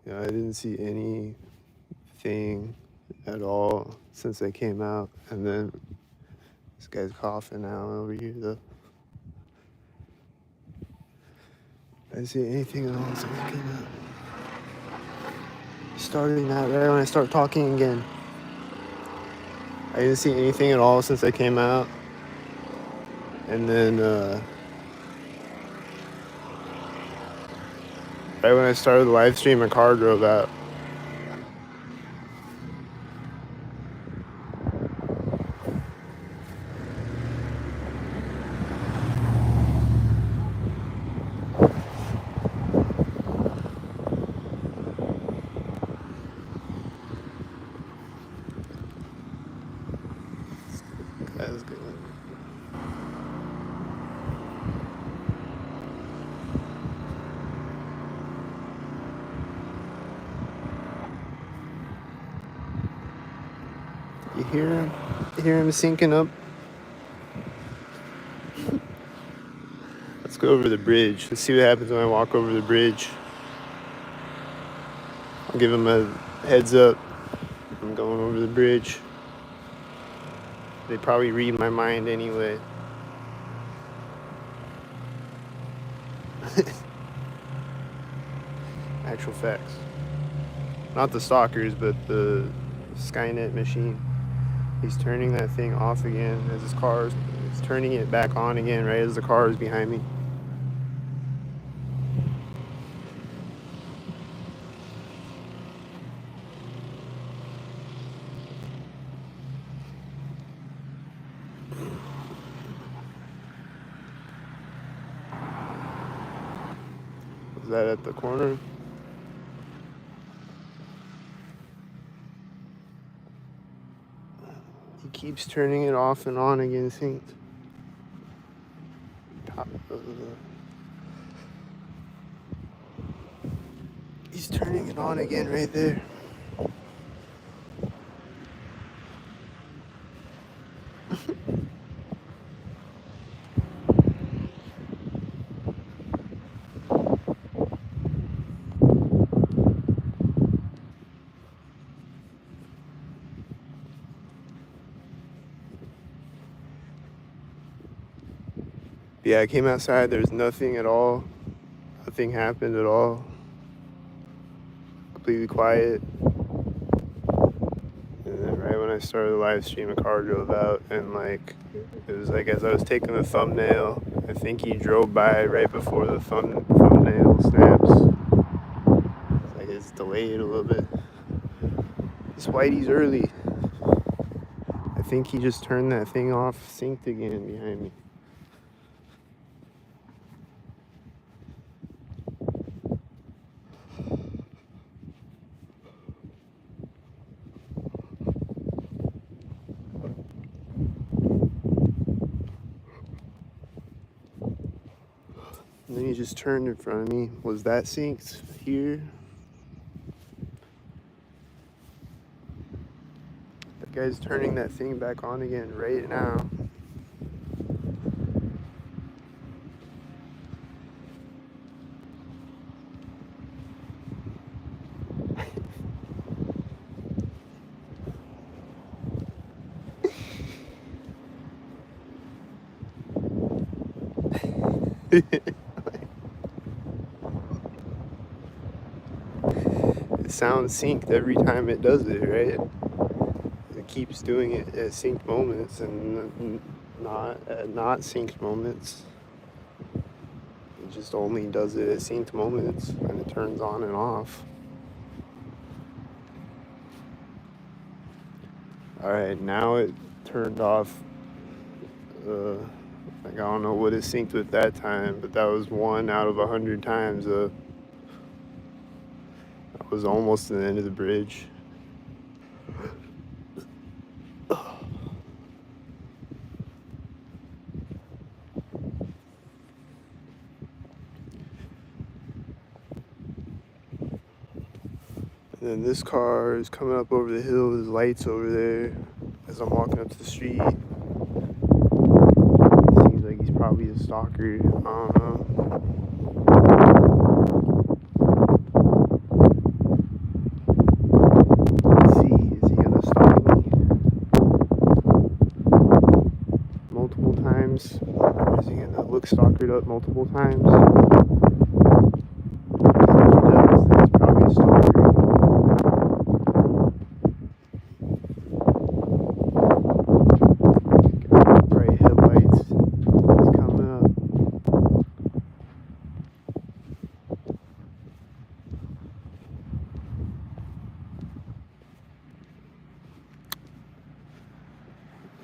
Yeah, I didn't see anything at all since I came out, and then this guy's coughing now over here though. I didn't see anything at all since I came out. Starting that right when I start talking again. I didn't see anything at all since I came out, and then right when I started the live stream, a car drove out. That was good. You hear him? You hear him syncing up? Let's go over the bridge. Let's see what happens when I walk over the bridge. I'll give him a heads up. I'm going over the bridge. They probably read my mind anyway. Actual facts. Not the stalkers, but the Skynet machine. He's turning that thing off again as his car is turning it back on again right as the car is behind me. Is that at the corner? He keeps turning it off and on again, synced. Top of the... He's turning it on again right there. Yeah, I came outside, there's nothing at all. Nothing happened at all. Completely quiet. And then right when I started the live stream, a car drove out, and like it was like as I was taking the thumbnail, I think he drove by right before the thumbnail snaps. It's like it's delayed a little bit. This Whitey's early. I think he just turned that thing off, synced again behind me. And then he just turned in front of me. Was that synced here? That guy's turning that thing back on again right now. It sounds synced every time it does it, right? It keeps doing it at synced moments and not at not synced moments. It just only does it at synced moments when it turns on and off. Alright, now it turned off. Like I don't know what it synced with that time, but that was 1 out of 100 times. I was almost to the end of the bridge. And then this car is coming up over the hill. There's lights over there as I'm walking up to the street. Seems like he's probably a stalker. I don't know. multiple times? Or is he gonna look stalkered up multiple times? If he does, then he's probably a stalker. Bright headlights. He's coming up.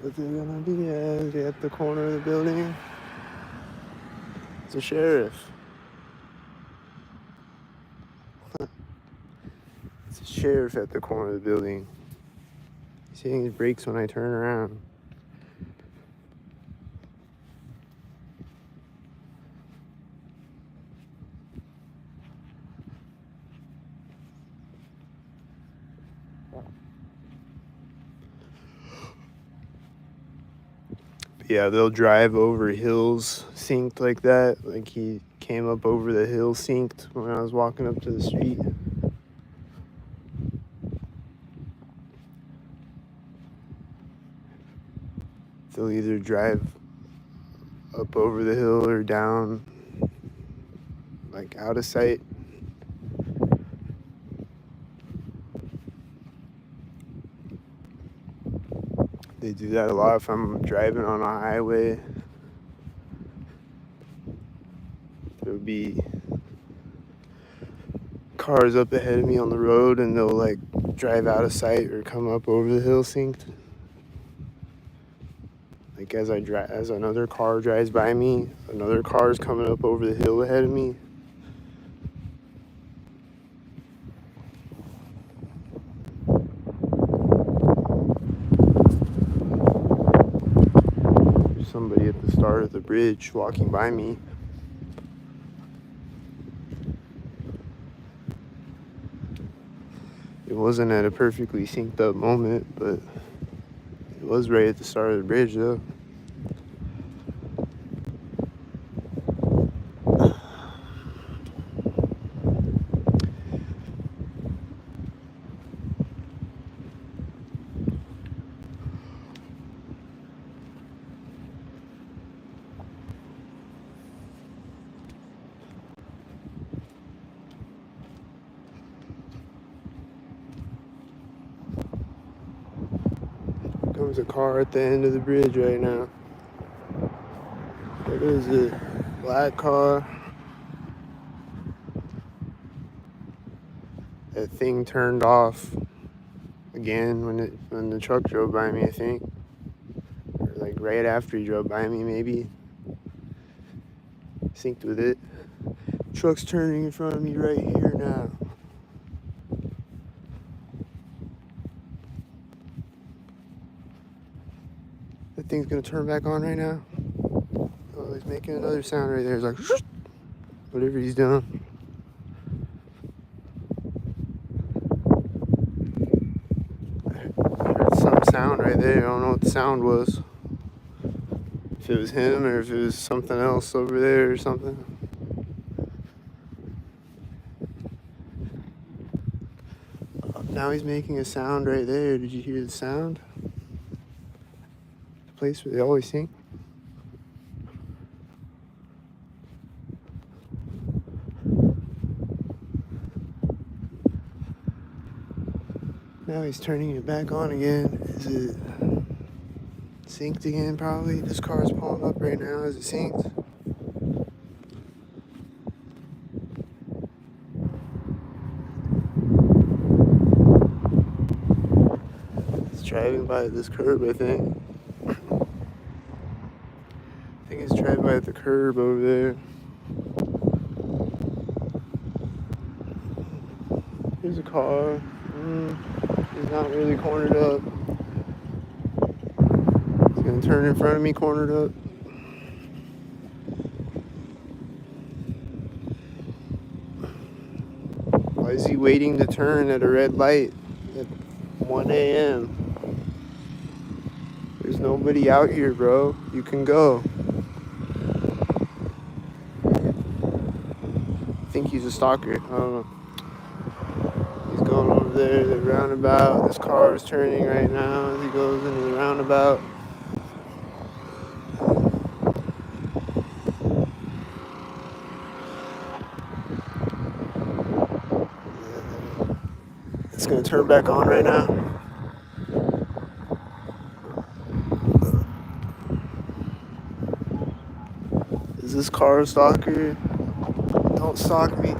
What's it gonna be at the corner of the building? It's a sheriff. It's a sheriff at the corner of the building. He's hitting his brakes when I turn around. Yeah, they'll drive over hills synced like that. Like he came up over the hill synced when I was walking up to the street. They'll either drive up over the hill or down, like out of sight. They do that a lot if I'm driving on a highway. There'll be cars up ahead of me on the road and they'll like drive out of sight or come up over the hill synced. Like as another car drives by me, another car is coming up over the hill ahead of me. There's somebody at the start of the bridge walking by me. It wasn't at a perfectly synced up moment, but it was right at the start of the bridge though. Comes a car at the end of the bridge right now. What is it? Black car. That thing turned off again when the truck drove by me, I think. Or like right after he drove by me, maybe. Synced with it. Truck's turning in front of me right here now. That thing's gonna turn back on right now. Oh, he's making another sound right there. He's like, whatever he's doing. I heard some sound right there. I don't know what the sound was. If it was him or if it was something else over there or something. Now he's making a sound right there. Did you hear the sound? The place where they always sing. Now he's turning it back on again. Is it synced again probably? This car is pulling up right now. Is it synced? It's driving by this curb, I think. I think it's driving by the curb over there. Here's a car. He's not really cornered up. He's gonna turn in front of me cornered up. Why is he waiting to turn at a red light at 1 a.m.? There's nobody out here, bro. You can go. I think he's a stalker. I don't know. He's going over there, the roundabout. This car is turning right now as he goes into the roundabout. It's gonna turn back on right now. Is this car a stalker? Don't stalk me.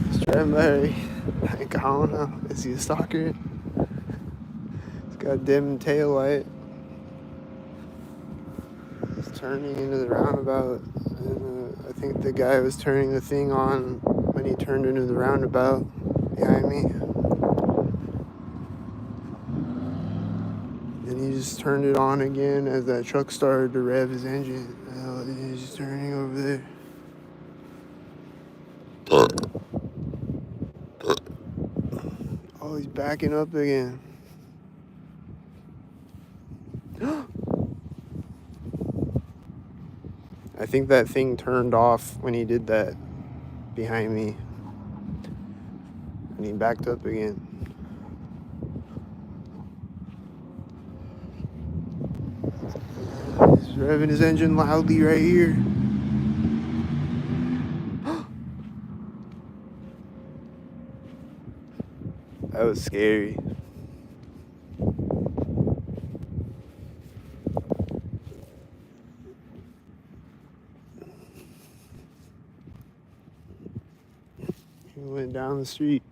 He's driving by. Like, I don't know. Is he a stalker? He's got a dim tail light. He's turning into the roundabout. And I think the guy was turning the thing on when he turned into the roundabout behind me. And he just turned it on again as that truck started to rev his engine. He's just turning over there. Oh, he's backing up again. I think that thing turned off when he did that behind me. And he backed up again. He's revving his engine loudly right here. That was scary. He went down the street.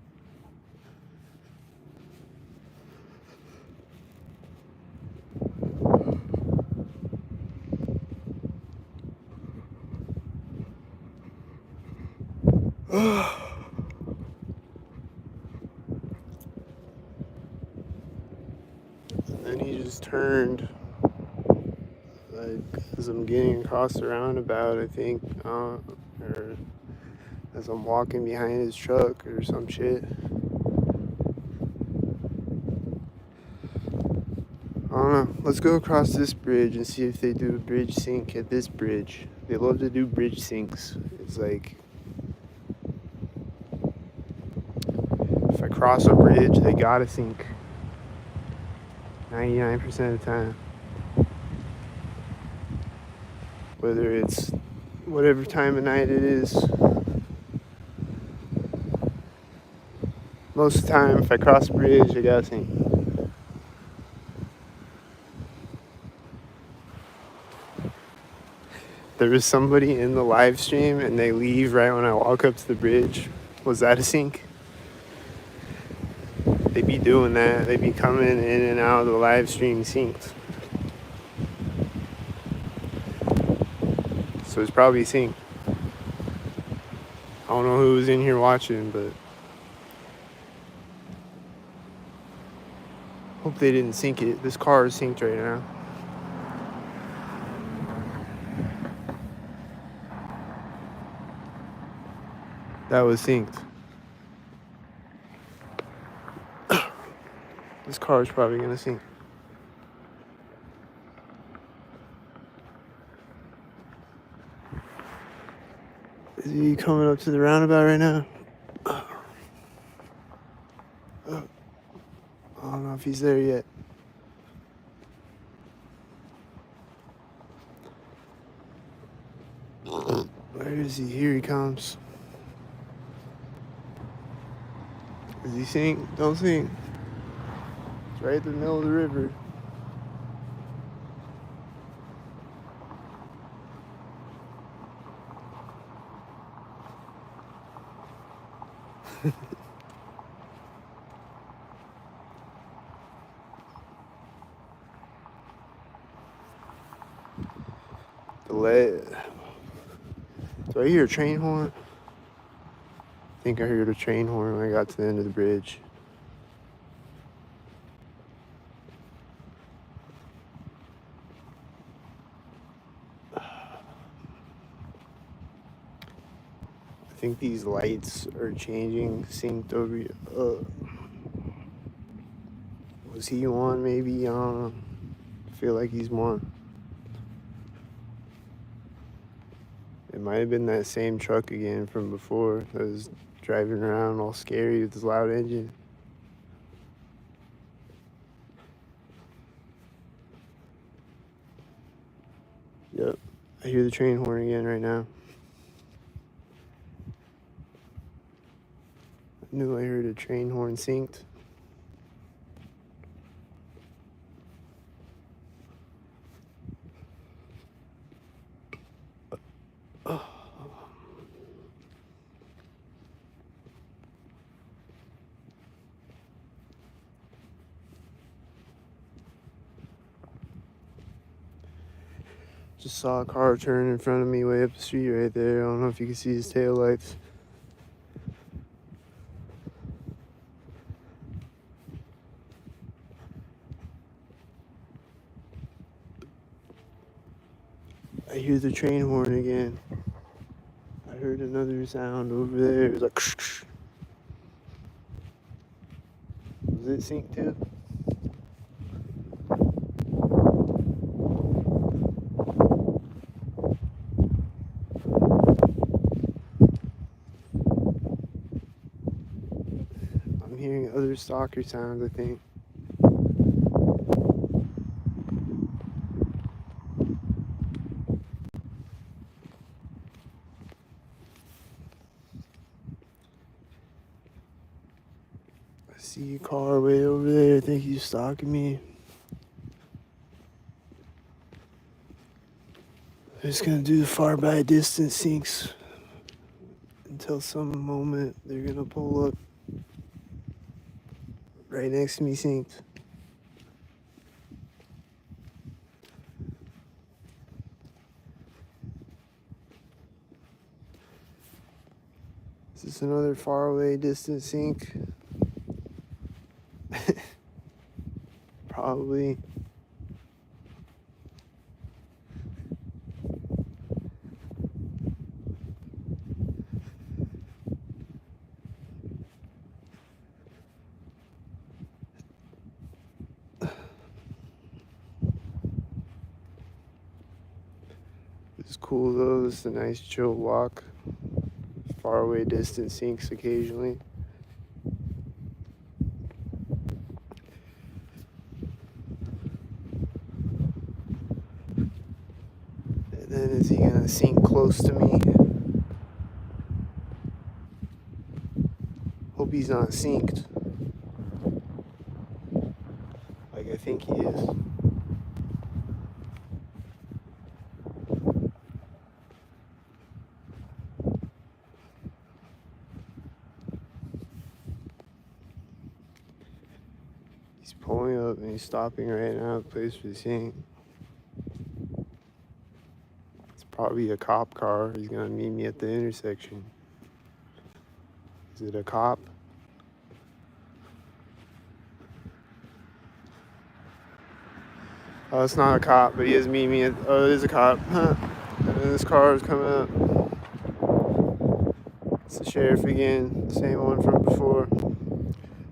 And then he just turned, like, as I'm getting across the roundabout, I think, or as I'm walking behind his truck or some shit. I don't know. Let's go across this bridge and see if they do a bridge sink at this bridge. They love to do bridge sinks. It's like, if I cross a bridge, they gotta sink. 99% of the time. Whether it's whatever time of night it is. Most of the time, if I cross a bridge, they gotta sink. There was somebody in the live stream and they leave right when I walk up to the bridge. Was that a sink? They be doing that. They be coming in and out of the live stream synced. So it's probably a sink. I don't know who was in here watching, but hope they didn't sink it. This car is synced right now. That was synced. This car is probably gonna sink. Is he coming up to the roundabout right now? I don't know if he's there yet. Where is he? Here he comes. Is he sink? Don't sink. It's right in the middle of the river. Do I hear a train horn? I think I heard a train horn when I got to the end of the bridge. I think these lights are changing, synced over. Was he one? Maybe. I feel like he's one. It might have been that same truck again from before that was driving around all scary with his loud engine. Yep, I hear the train horn again right now. Knew I heard a train horn synced. Just saw a car turn in front of me way up the street right there. I don't know if you can see his tail lights. I hear the train horn again. I heard another sound over there. It was like, was it synced too? I'm hearing other stalker sounds, I think. I see a car way over there. I think he's stalking me. I'm just gonna do the far by distance syncs until some moment they're gonna pull up right next to me synced. Is this another faraway distance sync? Probably. It's cool though. This is a nice chill walk. Faraway distance syncs occasionally. And then is he gonna sync close to me? Hope he's not synced. Like I think he is. He's pulling up and he's stopping right now at the place for the sync. It's probably a cop car. He's gonna meet me at the intersection. Is it a cop? Oh, it's not a cop, but he is meeting me at. Oh, it is a cop. Huh. And then this car is coming up. It's the sheriff again, same one from before.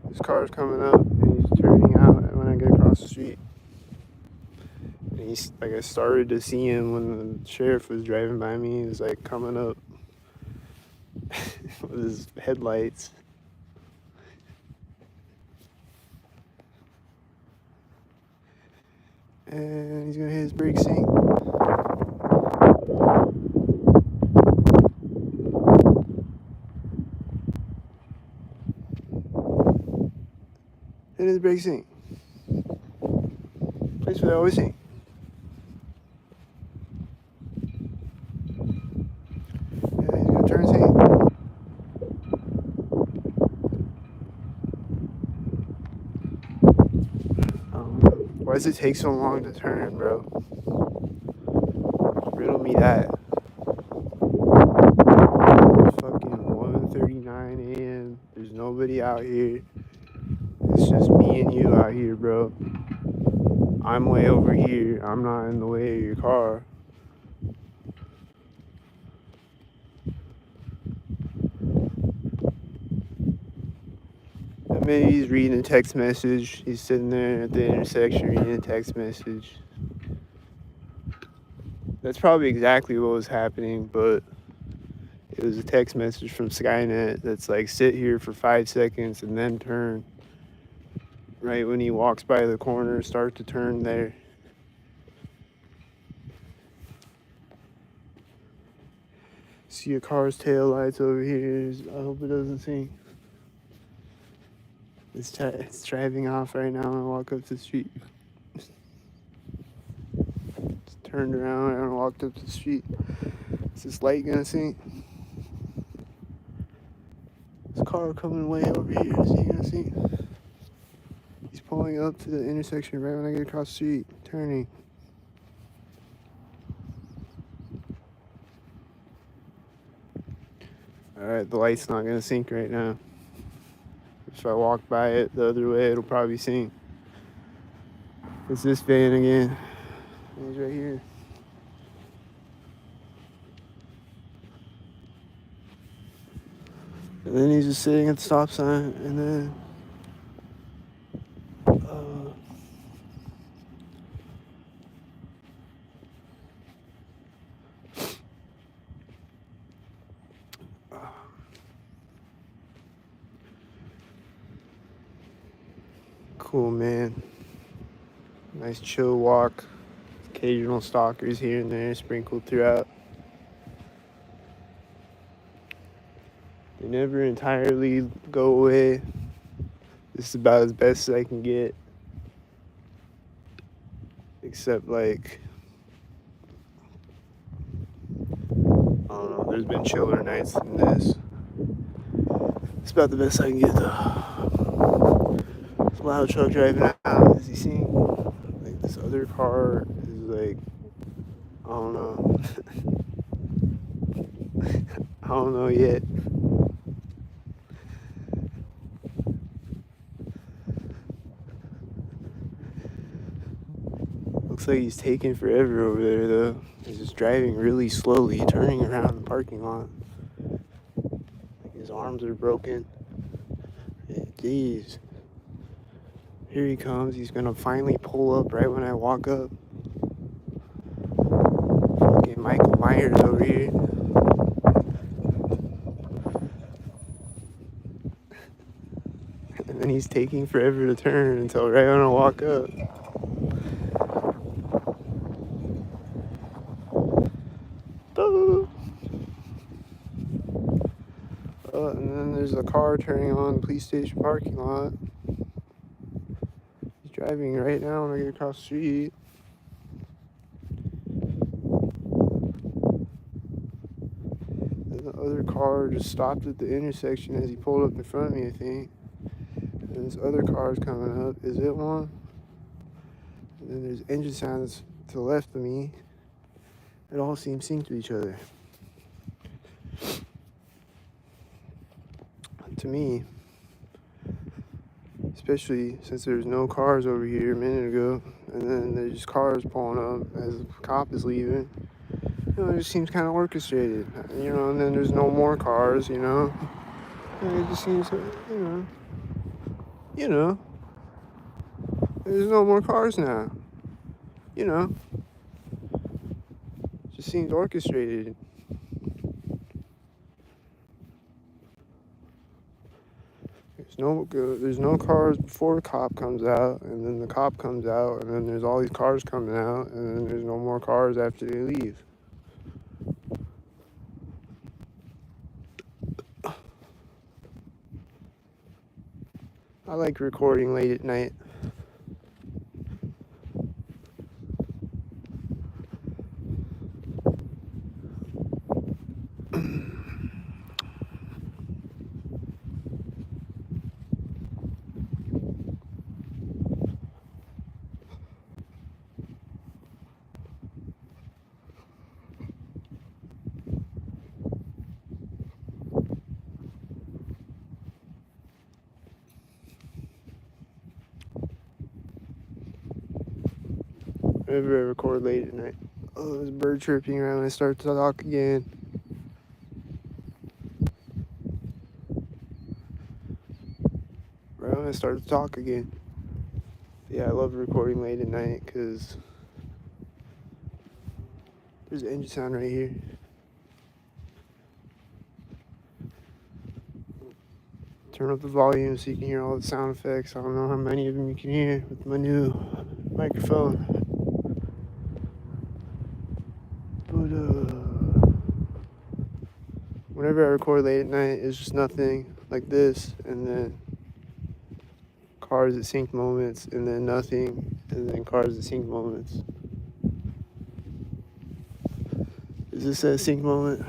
This car is coming up and he's turning out when I get across the street. And he's like, I started to see him when the sheriff was driving by me. He was like coming up with his headlights. And he's gonna hit his brake sync. Hit his brake sync. Place where they always sync. Yeah, he's gonna turn his hand. Why does it take so long to turn, bro? Riddle me that. It's fucking 1:39 a.m. There's nobody out here. It's just me and you out here, bro. I'm way over here. I'm not in the way of your car. And maybe he's reading a text message. He's sitting there at the intersection reading a text message. That's probably exactly what was happening, but it was a text message from Skynet that's like, sit here for 5 seconds and then turn. Right when he walks by the corner, start to turn there. See a car's tail lights over here. I hope it doesn't sink. It's driving off right now. I walk up to the street. Just turned around and walked up to the street. Is this light gonna see? This car coming way over here. Is he gonna see? He's pulling up to the intersection right when I get across the street. Turning. Alright, the light's not gonna sync right now. If I walk by it the other way, it'll probably sync. It's this van again. He's right here. And then he's just sitting at the stop sign, and then cool, man. Nice chill walk. Occasional stalkers here and there sprinkled throughout. They never entirely go away. This is about as best as I can get. Except, like, I don't know, there's been chiller nights than this. It's about the best I can get, though. This loud truck driving out. Is he seeing? Like, this other car is like, I don't know. I don't know yet. Looks like he's taking forever over there, though. He's just driving really slowly, turning around in the parking lot. Like his arms are broken. Yeah, jeez. Here he comes. He's gonna finally pull up right when I walk up. Fucking Michael Myers over here. And then he's taking forever to turn until right when I walk up. And then there's a car turning on the police station parking lot. He's driving right now when I get across the street. And the other car just stopped at the intersection as he pulled up in front of me, I think. And this other car is coming up. Is it one? And then there's engine sounds to the left of me. It all seems synced to each other. To me, especially since there's no cars over here a minute ago, and then there's just cars pulling up as the cop is leaving. You know, it just seems kind of orchestrated, you know, and then there's no more cars, you know. And it just seems, you know, there's no more cars now, you know. It just seems orchestrated. There's no cars before the cop comes out, and then the cop comes out, and then there's all these cars coming out, and then there's no more cars after they leave. I like recording late at night. Whenever I record late at night. Oh, there's a bird chirping around when I start to talk again. Right when I start to talk again. Yeah, I love recording late at night because there's an engine sound right here. Turn up the volume so you can hear all the sound effects. I don't know how many of them you can hear with my new microphone. But whenever I record late at night, it's just nothing like this, and then cars that sink moments, and then nothing, and then cars that sink moments. Is this a sink moment?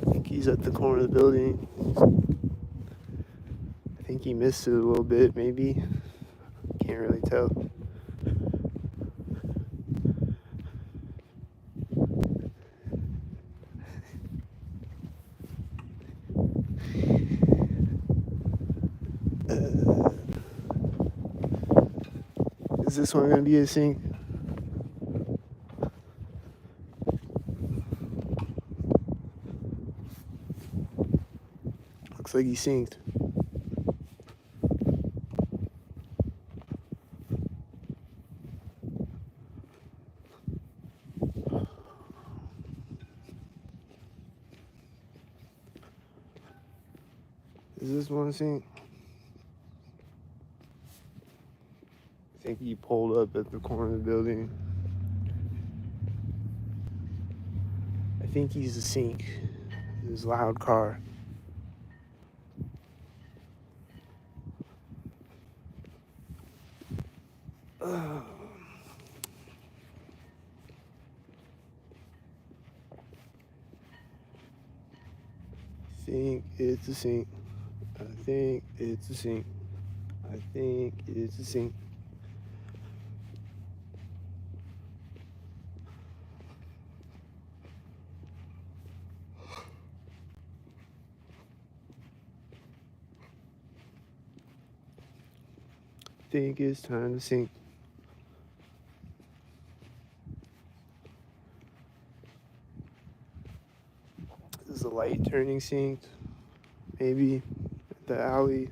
I think he's at the corner of the building. I think he missed it a little bit, maybe. Can't really tell. Is this one gonna be a sink? Looks like he sinked. Is this one sink? I think he pulled up at the corner of the building. I think he's a sink. This loud car. I think it's a sink. I think it's a sink. I think it's a sink. I think it's time to sink. Is the light turning synced? Maybe at the alley.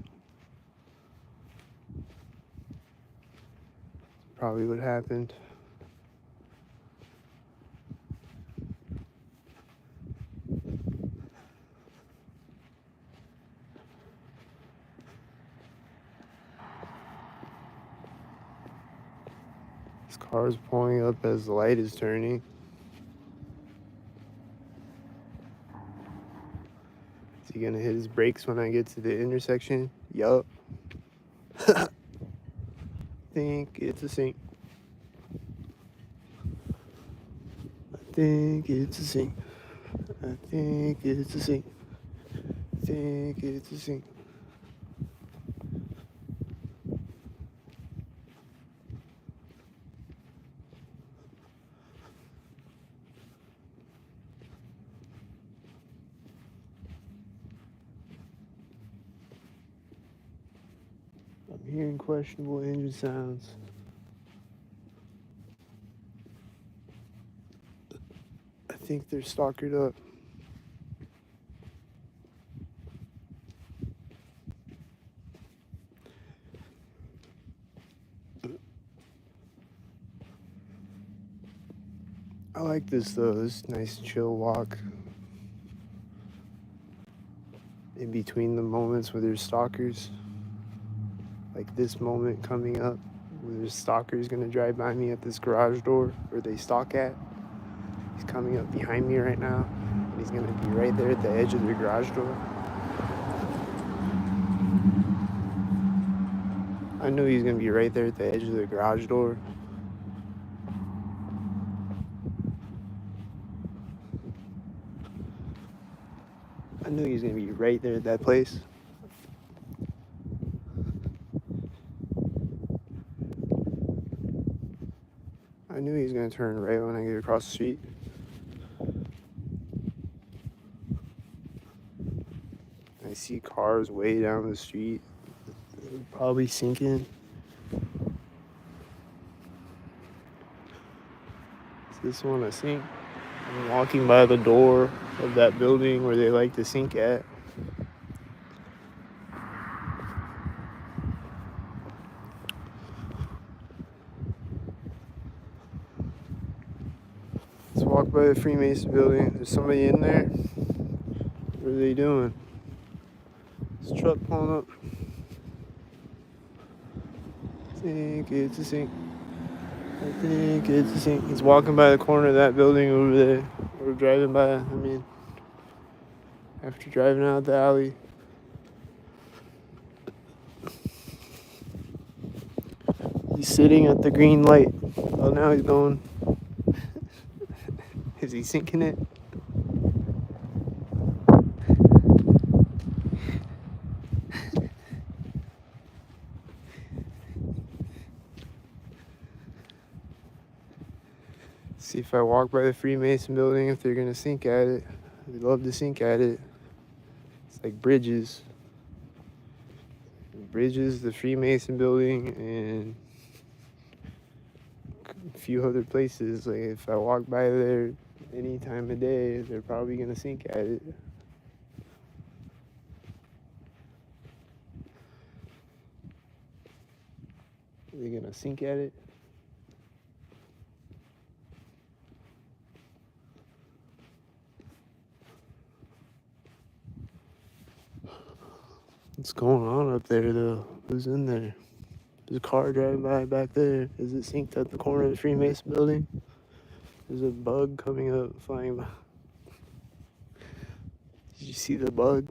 Probably what happened. This car is pulling up as the light is turning. Is he gonna hit his brakes when I get to the intersection? Yup. I think it's a sink. I think it's a sink. I think it's a sink. I think it's a sink. I'm hearing questionable engine sounds. I think they're stalkered up. I like this though, this nice chill walk. In between the moments where there's stalkers. Like this moment coming up where there's stalkers gonna drive by me at this garage door where they stalk at. He's coming up behind me right now. And he's gonna be right there at the edge of the garage door. I knew he was gonna be right there at the edge of the garage door. I knew he was gonna be right there at that place. I knew he was gonna turn right when I get across the street. I see cars way down the street. They're probably sinking. Is this one a sink? I'm walking by the door of that building where they like to sink at. Let's walk by the Freemason building. There's somebody in there. What are they doing? This truck pulling up. I think it's a sink. I think it's a sink. He's walking by the corner of that building over there. We're driving by, after driving out the alley. He's sitting at the green light. Oh, now he's going. Is he sinking it? See if I walk by the Freemason building if they're gonna sink at it. We'd love to sink at it. It's like bridges. Bridges, the Freemason building, and a few other places. Like if I walk by there any time of day, they're probably gonna sink at it. Are they gonna sink at it? What's going on up there though? Who's in there? There's a car driving by back there. Is it synced at the corner of the Freemason building? There's a bug coming up, flying by. Did you see the bug?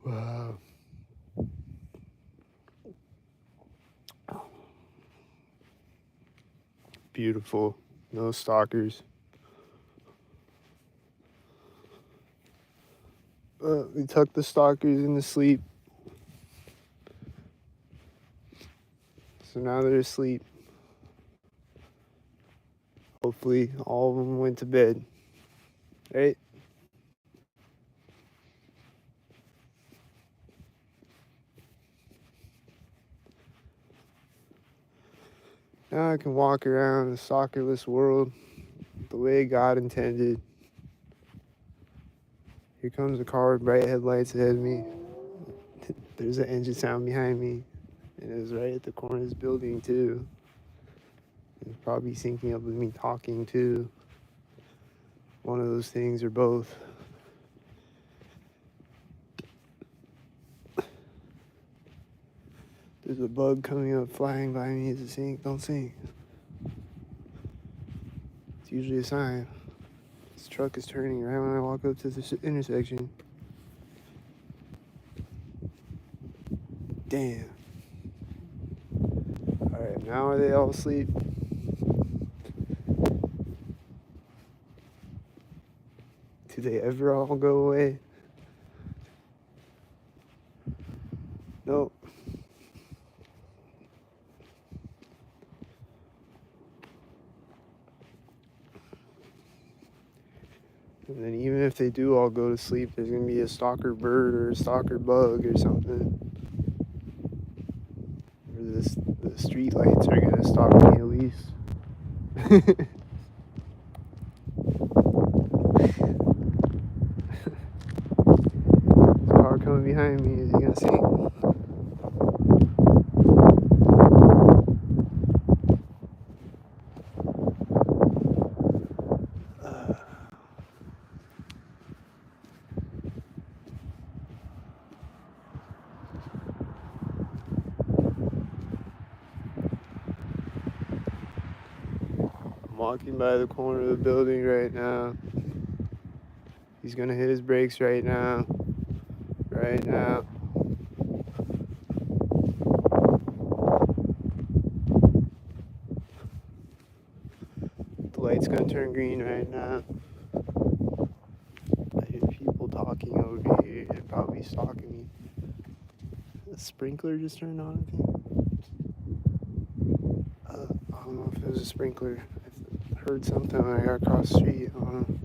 Wow. Beautiful. No stalkers. We tucked the stalkers into sleep. So now they're asleep. Hopefully all of them went to bed. Right? Now I can walk around a stalkerless world the way God intended. Here comes a car with bright headlights ahead of me. There's an engine sound behind me. And it was right at the corner of this building too. It's probably syncing up with me talking too. One of those things or both. There's a bug coming up flying by me. Is it sink? Don't sink. It's usually a sign. This truck is turning right when I walk up to this intersection. Damn. Alright, now are they all asleep? Do they ever all go away? Nope. And then even if they do all go to sleep, there's gonna be a stalker bird or a stalker bug or something. Or the street lights are gonna stalk me at least. Car coming behind me, is he gonna sink? I'm walking by the corner of the building right now. He's gonna hit his brakes right now. Right now. The light's gonna turn green right now. I hear people talking over here. They're probably stalking me. The sprinkler just turned on, I think. I don't know if it was a sprinkler. I heard something when I got across the street. I don't know.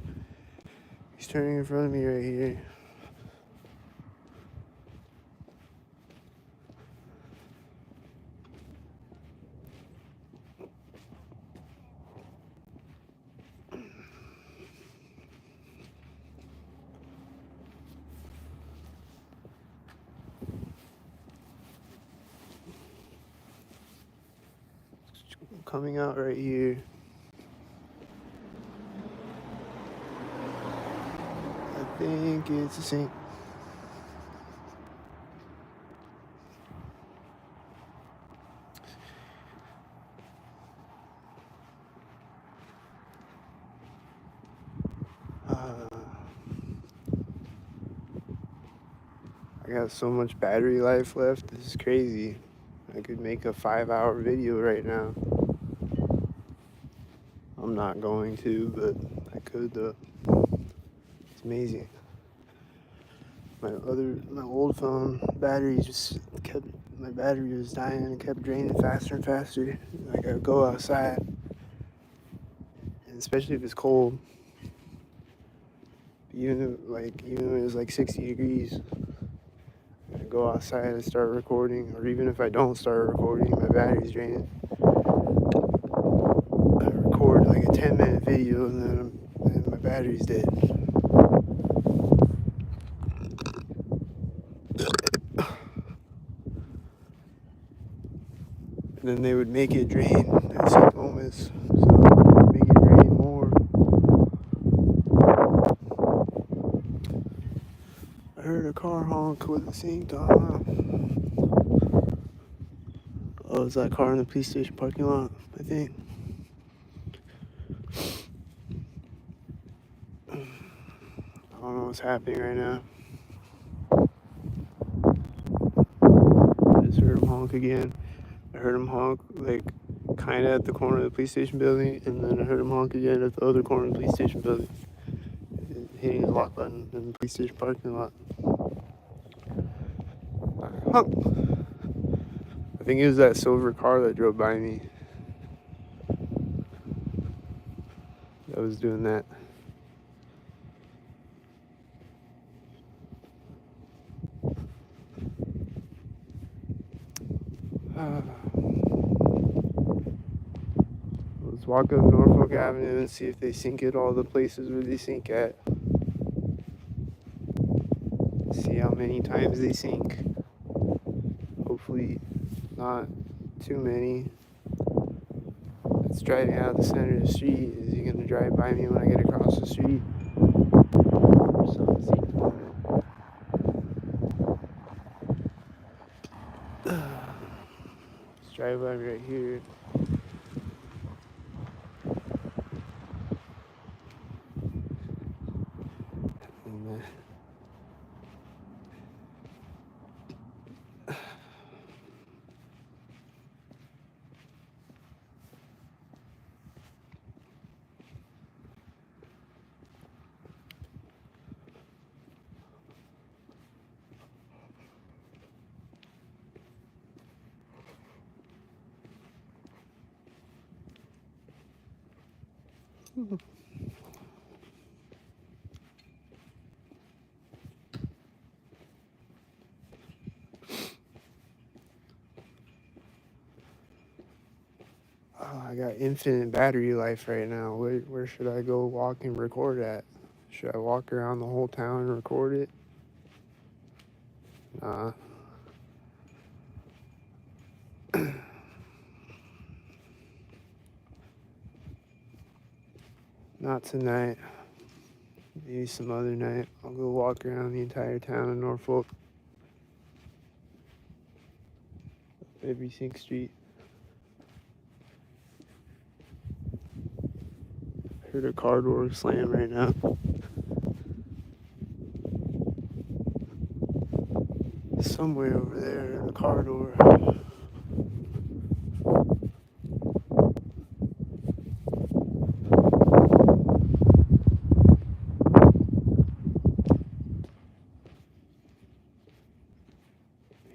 He's turning in front of me right here. Coming out right here. think it's the same. I got so much battery life left. This is crazy. I could make a 5-hour video right now. I'm not going to, but I could though. It's amazing. My old phone battery my battery was dying and kept draining faster and faster. I gotta go outside, and especially if it's cold. Even when it was like 60 degrees, I go outside and start recording. Or even if I don't start recording, my battery's draining. I record like a 10-minute video and then my battery's dead. And then they would make it drain at some moments, so make it drain more. I heard a car honk with the same time. Oh, it's that car in the police station parking lot, I think. I don't know what's happening right now. I just heard him honk again. I heard him honk like kind of at the corner of the police station building, and then I heard him honk again at the other corner of the police station building, hitting his lock button in the police station parking lot. Honk. I think it was that silver car that drove by me that was doing that. Let's walk up Norfolk Avenue and see if they sink at all the places where they sink at. See how many times they sink. Hopefully not too many. It's driving out the center of the street. Is he gonna drive by me when I get across the street? Let's drive by right here. And, Oh, I got infinite battery life right now. Where should I go walk and record at? Should I walk around the whole town and record it? Nah. Not tonight. Maybe some other night. I'll go walk around the entire town of Norfolk. Every sink street. I heard a car door slam right now. Somewhere over there, a car door.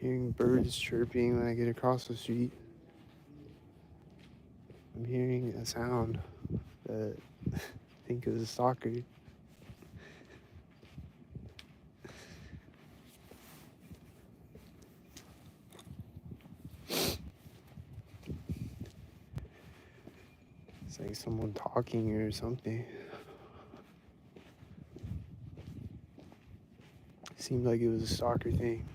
Hearing birds chirping when I get across the street. I'm hearing a sound that I think is a stalker. It's like someone talking or something. Seemed like it was a stalker thing.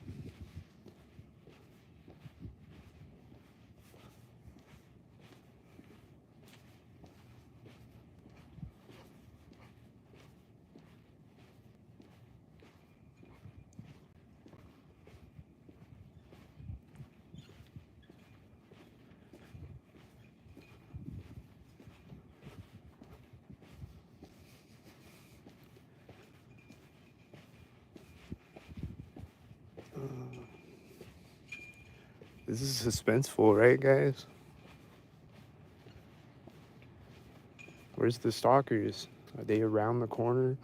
This is suspenseful, right, guys? Where's the stalkers? Are they around the corner?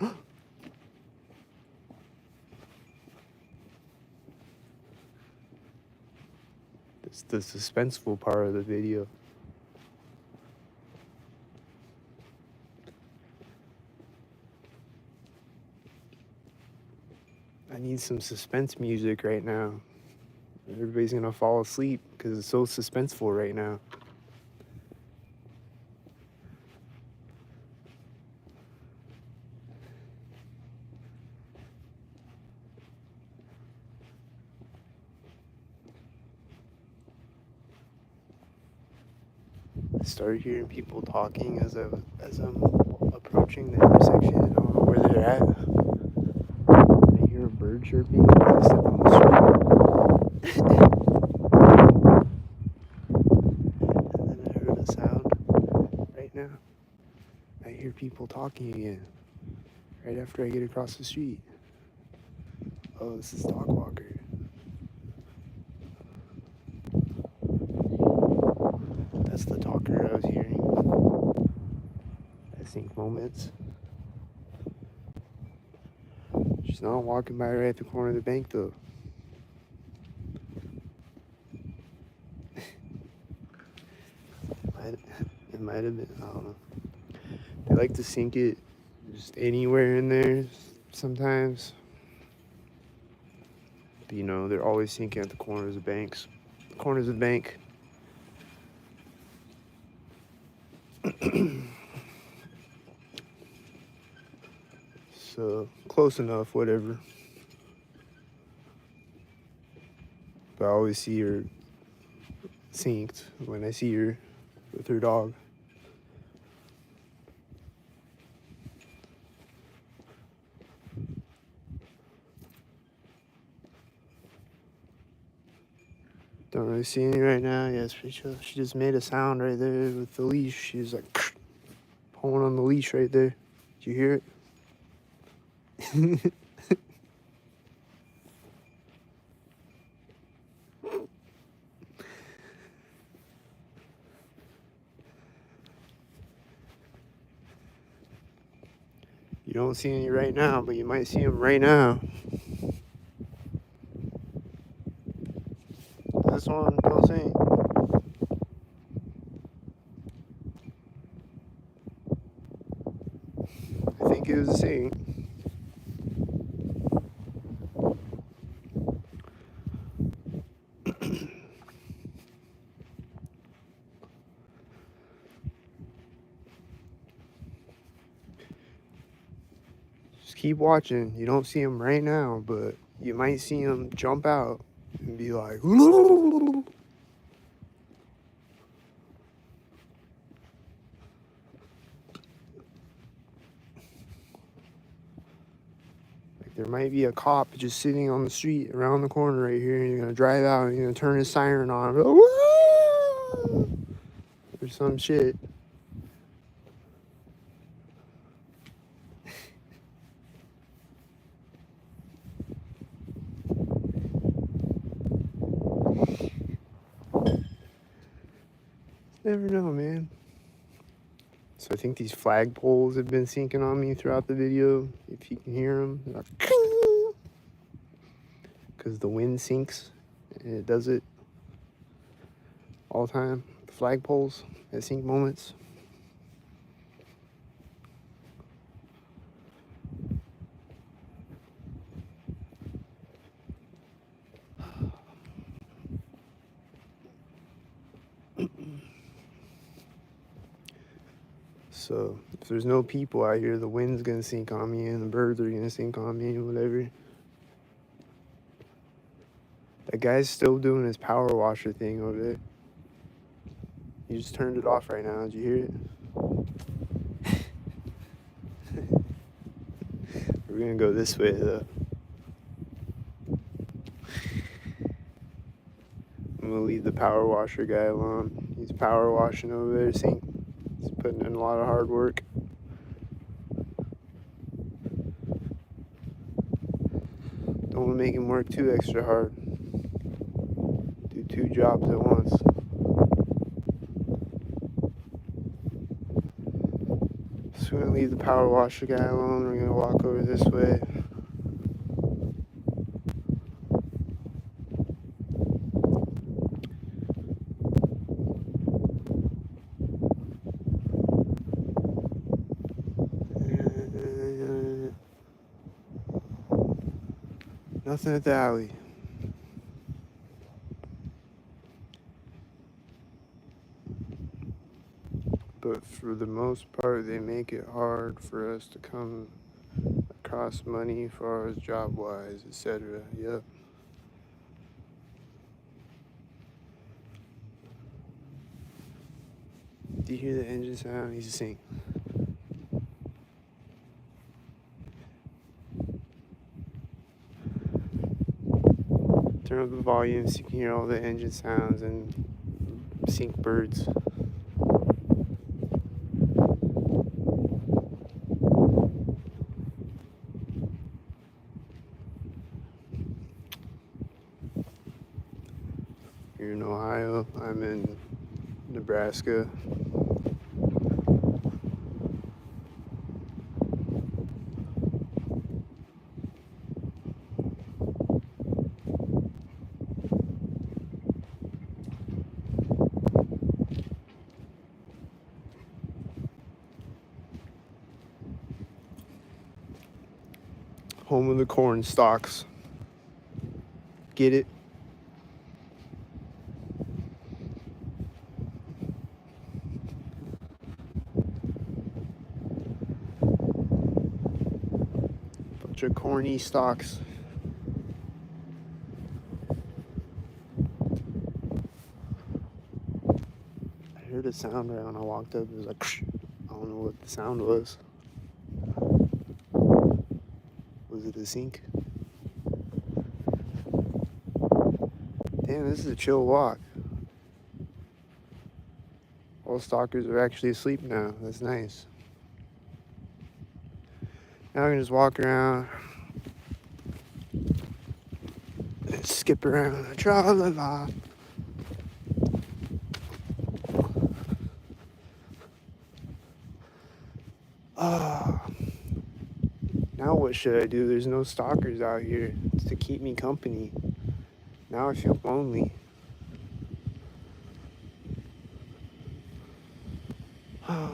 It's the suspenseful part of the video. I need some suspense music right now. Everybody's gonna fall asleep because it's so suspenseful right now. I started hearing people talking as I'm approaching the intersection. I don't know where they're at. I hear a bird chirping. I step on the street. And then I heard a sound right now. I hear people talking again. Right after I get across the street. Oh, this is Dog Walker. That's the talker I was hearing. I think moments. She's not walking by right at the corner of the bank though. It might have been, I don't know. They like to sink it just anywhere in there sometimes. But, you know, they're always sinking at the corners of banks. Corners of bank. So, close enough, whatever. But I always see her sinked when I see her with her dog. Don't really see any right now. Yeah, it's pretty chill. She just made a sound right there with the leash. She's like pulling on the leash right there. Did you hear it? You don't see any right now, but you might see them right now. This one, don't see. I think it was a sing. Just keep watching. You don't see him right now, but you might see him jump out and be like, there might be a cop just sitting on the street around the corner right here, and you're gonna drive out and you're gonna turn his siren on or some shit. Never know, man. So I think these flagpoles have been sinking on me throughout the video. If you can hear them, because the wind sinks, and it does it all the time. The flagpoles at sink moments. So if there's no people out here, the wind's gonna sink on me and the birds are gonna sink on me and whatever. That guy's still doing his power washer thing over there. He just turned it off right now. Did you hear it? We're gonna go this way though. I'm gonna leave the power washer guy alone. He's power washing over there, sink. He's putting in a lot of hard work. Don't want to make him work too extra hard. Do 2 jobs at once. So we're gonna leave the power washer guy alone. We're gonna walk over this way. Nothing at the alley. But for the most part, they make it hard for us to come across money as far as job-wise, etc. Yep. Do you hear the engine sound? He's singing. Turn up the volume so you can hear all the engine sounds and sink birds. You're in Ohio. I'm in Nebraska. Home of the corn stalks. Get it? Bunch of corny stalks. I heard a sound right when I walked up. It was like, I don't know what the sound was. Was it a sink? Damn, this is a chill walk. All stalkers are actually asleep now. That's nice. Now I can just walk around, and skip around, tra-la-la. Now what should I do? There's no stalkers out here to keep me company. Now I feel lonely. I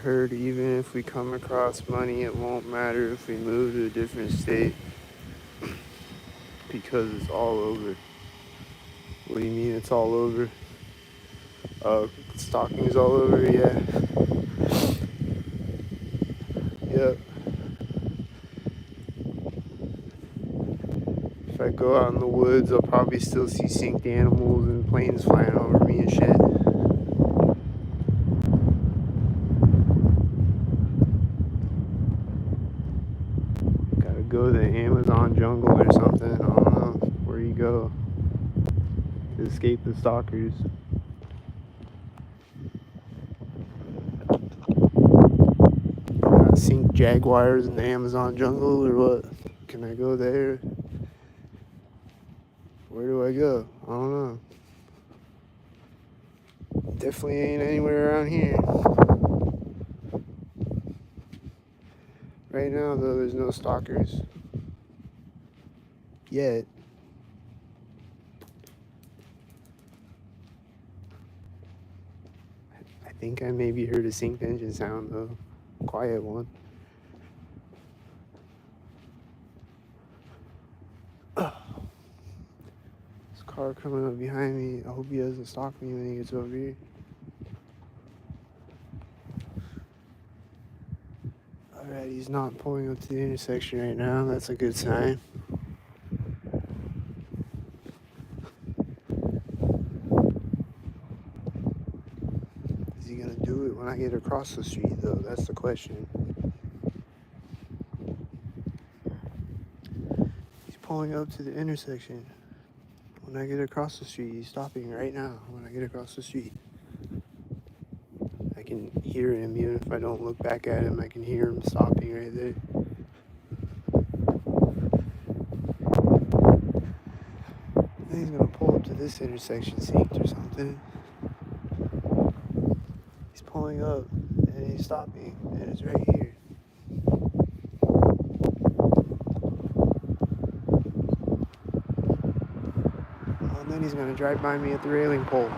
heard even if we come across money, it won't matter if we move to a different state because it's all over. What do you mean it's all over? Stalking's all over, yeah. Yep. If I go out in the woods, I'll probably still see synced animals and planes flying over me and shit. Gotta go to the Amazon jungle or something. I don't know where you go to escape the stalkers. Sink jaguars in the Amazon jungle or what? Can I go there? Where do I go? I don't know. Definitely ain't anywhere around here. Right now, though, there's no stalkers. Yet. I think I maybe heard a synced engine sound, though. Quiet one. This car coming up behind me. I hope he doesn't stalk me when he gets over here. Alright, he's not pulling up to the intersection right now. That's a good sign. Is he gonna do it when I get across the street, though? That's the question. He's pulling up to the intersection. When I get across the street, he's stopping right now when I get across the street. I can can hear him. Even if I don't look back at him, I can hear him stopping right there. I think he's gonna pull up to this intersection synced or something. He's pulling up and he's stopping and it's right here. And then he's gonna drive by me at the railing pole.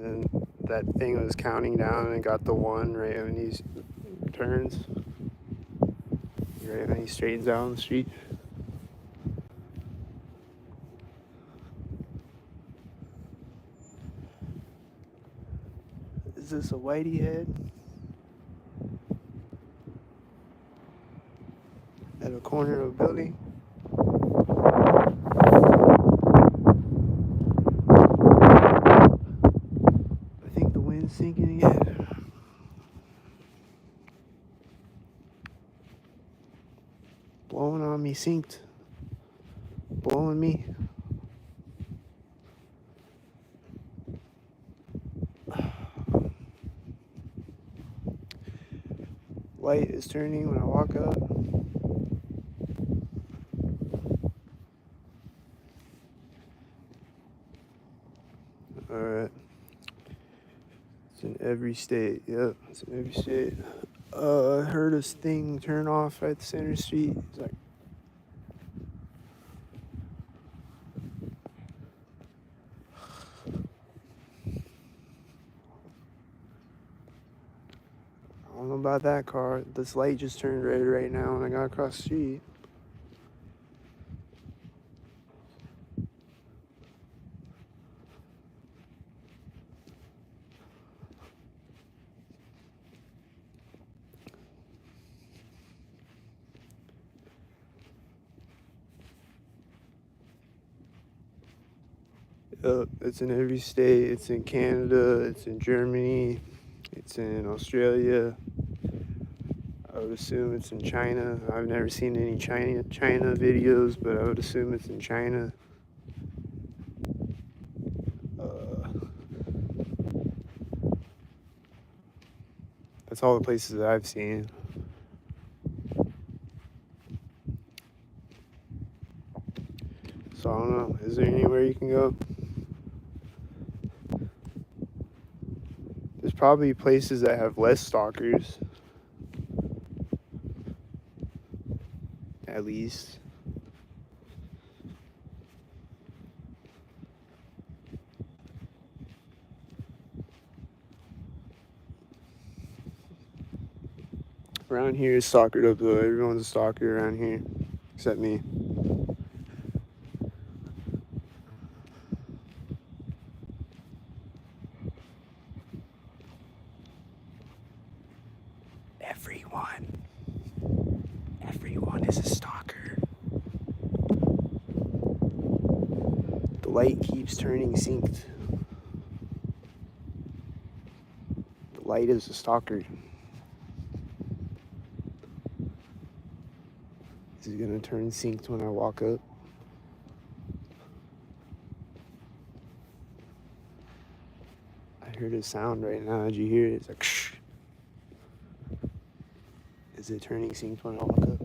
And that thing was counting down and got the one right when he turns, right when he straightens out on the street. Is this a whitey head? At a corner of a building? I think the wind's sinking again. Blowing on me, synced. Blowing me. Light is turning when I walk up. Alright. It's in every state. Yep, it's in every state. I heard this thing turn off at Center Street. It's like, I don't know about that car. This light just turned red right now when I got across the street. It's in every state. It's in Canada. It's in Germany. It's in Australia. I would assume it's in China. I've never seen any China videos, but I would assume it's in China. That's all the places that I've seen. So I don't know. Is there anywhere you can go? There's probably places that have less stalkers. At least. Around here is stalkered up though. Everyone's a stalker around here. Except me. Everyone is a stalker. The light keeps turning synced. The light is a stalker. Is it gonna turn synced when I walk up? I heard a sound right now. Did you hear it? It's like shh. Is it turning synced when I walk up?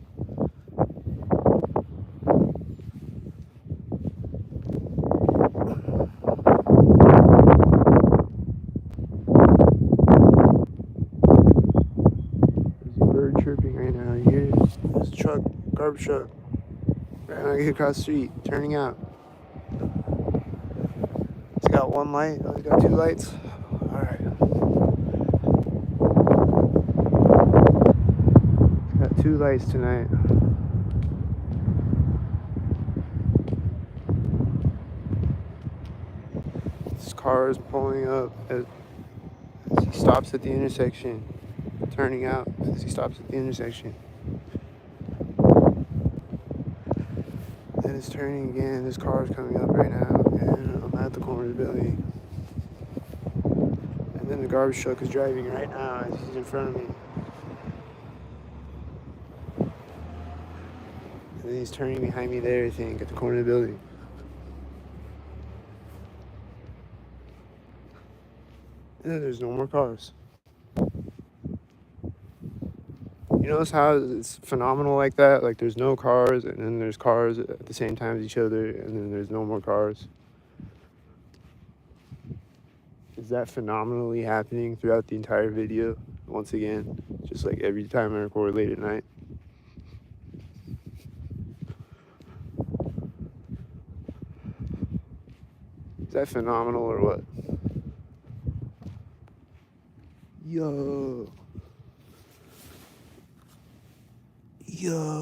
There's a bird chirping right now. You hear it? There's a truck, garbage truck. Right when I get across the street, turning out. It's got one light. Oh, it's got two lights. Alright. Got two lights tonight. This car is pulling up as he stops at the intersection. Turning out as he stops at the intersection. Then it's turning again. This car is coming up right now. And I'm at the corner of the building. And then the garbage truck is driving right now as he's in front of me. And he's turning behind me there, I think, at the corner of the building. And then there's no more cars. You notice how it's phenomenal like that? Like there's no cars, and then there's cars at the same time as each other, and then there's no more cars. Is that phenomenally happening throughout the entire video? Once again, just like every time I record late at night. Is that phenomenal or what? Yo. Yo.